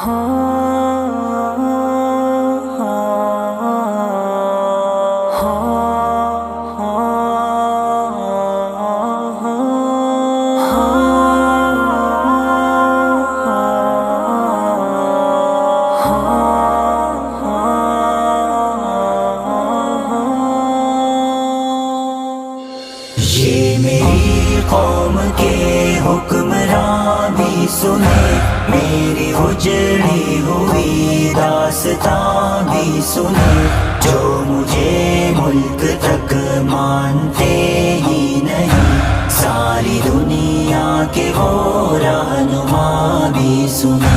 یہ میری قوم کے حکمراں بھی سنے، میری اجڑی ہوئی داستان بھی سنے، جو مجھے ملک تک مانتے ہی نہیں، ساری دنیا کے وہ رہنما بھی سنے۔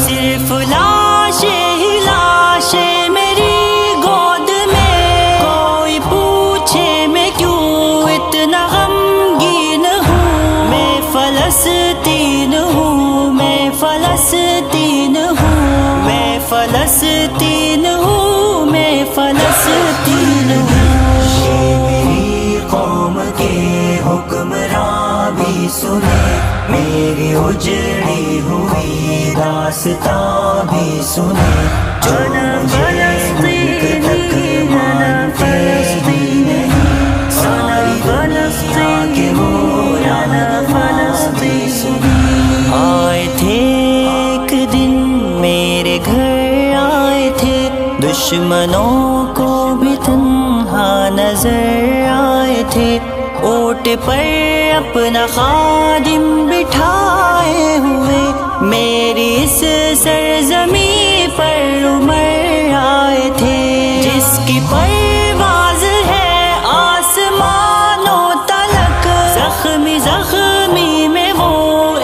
صرف لاشیں ہی لاشیں میری گود میں، کوئی پوچھے میں کیوں اتنا غمگین ہوں، میں فلسطین ہوں، میں فلسطین ہوں، میں فلسطین ہوں، میں فلسطین ہوں۔ یہ میری قوم کے حکمراں بھی سنے، میری اجڑی ہوئی داستان بھی سنے، جو مجھے ملک تک مانتے ہی نہیں، ساری دنیا کے وہ رہنما بھی سنے۔ آئے تھے ایک دن میرے گھر، آئے تھے دشمنوں کو بھی تنہا نظر آئے تھے، اونٹ پر اپنا خادم بٹھائے ہوئے، میری اس سرزمین پر عمر آئے تھے، جس کی پرواز ہے آسمانوں تلک، زخمی زخمی میں وہ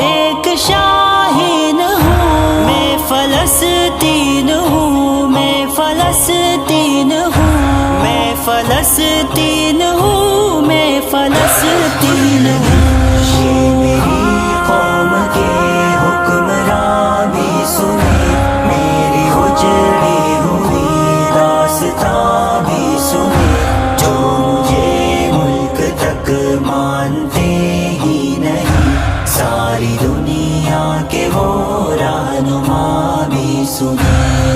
ایک شاہین ہوں، میں فلسطین ہوں، میں فلسطین ہوں، میں فلسطین ہوں، میں فلسطین ہوں۔ یہ میری قوم کے حکمراں بھی سنے، میری اجڑی ہوئی داستان بھی سنے، جو مجھے ملک تک مانتے ہی نہیں، ساری دنیا کے وہ رہنما بھی سنے۔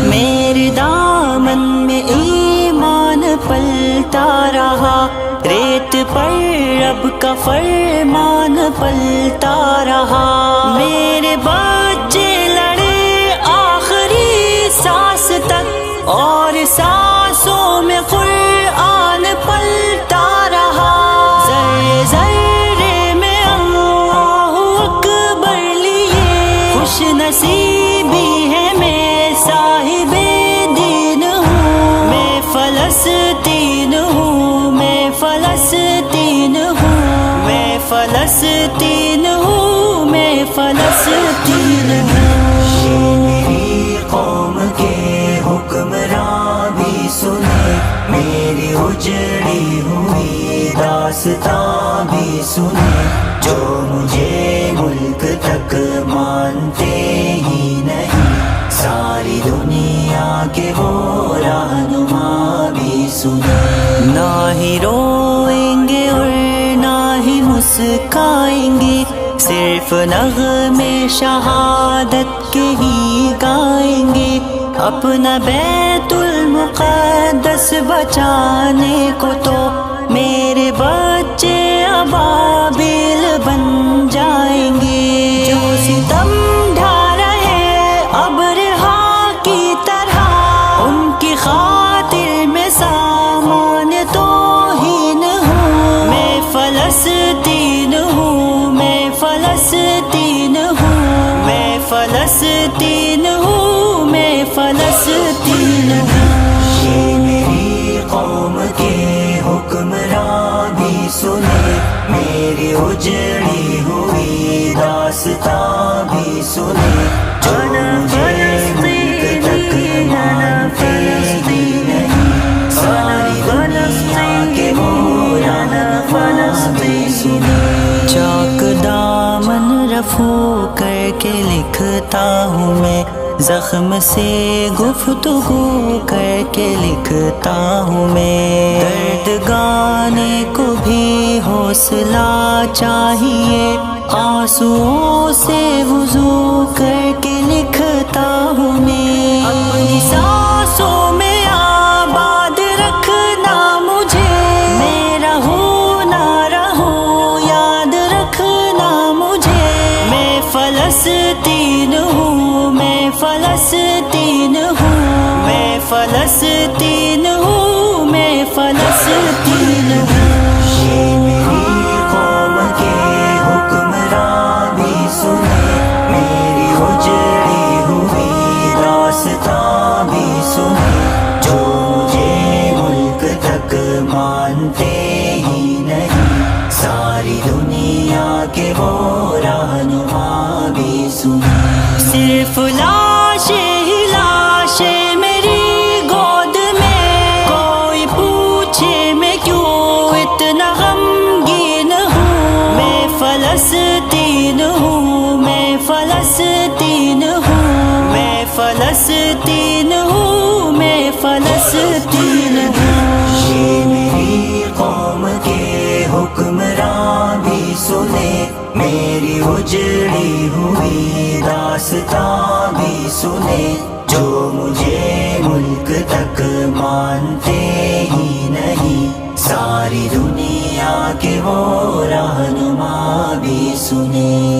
میرے دامن میں ایمان پلتا رہا، ریت پر رب کا فرمان پلتا رہا، میرے بچے لڑے آخری سانس تک، اور سانسوں میں قرآن پلتا رہا، ذرے ذرے میں اللہ اکبر لیے، خوش نصیبی ہے میں صاحب دین ہوں، میں فلسطین ہوں، میں فلسطین ہوں، میں فلسطین ہوں، میں فلسطین ہوں۔ یہ میری قوم کے حکمراں بھی سنے، میری اجڑی ہوئی داستان بھی سنے، جو مجھے ملک تک مانتے ہی نہیں، ساری دنیا کے وہ رہنما بھی سنے۔ نہ ہی روئیں گے اور نہ ہی مسکائیں گے، صرف نغمے شہادت کے ہی گائیں گے، اپنا بیت المقدس بچانے کو تو میرے بچے ابابیل بن جائیں گے، جو ستم ڈھا رہے ابرہا کی طرح، ان کی خاطر میں سامان توہین ہوں، میں فلسطین ہوں، میں فلسطین ہوں، میں فلسطین ہوں، میں فلسطین ہوں۔ یہ میری قوم کے حکمراں بھی سنے، میری اجڑی ہوئی داستان بھی سنے، جو مجھے ملک تک مانتے ہی نہیں، ساری دنیا کے وہ رہنما بھی سنے۔ چاک دامن رفو کر کے لکھتا ہوں میں، زخم سے گفتگو کر کے لکھتا ہوں میں، درد گانے کو بھی حوصلہ چاہیے، آنسوؤں سے وضو کر کے لکھتا ہوں فلسطین ہوں، میں فلسطین ہوں، میں فلسطین ہوں۔ یہ میری قوم کے حکمراں بھی سنے، میری اجڑی ہوئی داستاں بھی سنے، جو مجھے ملک تک مانتے ہی نہیں، ساری دنیا کے وہ رہنما بھی سنے۔ صرف لاشیں ہی لاشیں میری گود میں، کوئی پوچھے میں کیوں اتنا غمگین ہوں، میں فلسطین ہوں، میں فلسطین ہوں، میں فلسطین ہوں، میں فلسطین ہوں۔ یہ میری قوم کے حکمراں بھی سنے، میری اجڑی ہوئی داستاں بھی سنے، جو مجھے ملک تک مانتے ہی نہیں، ساری دنیا کے وہ رہنما بھی سنے۔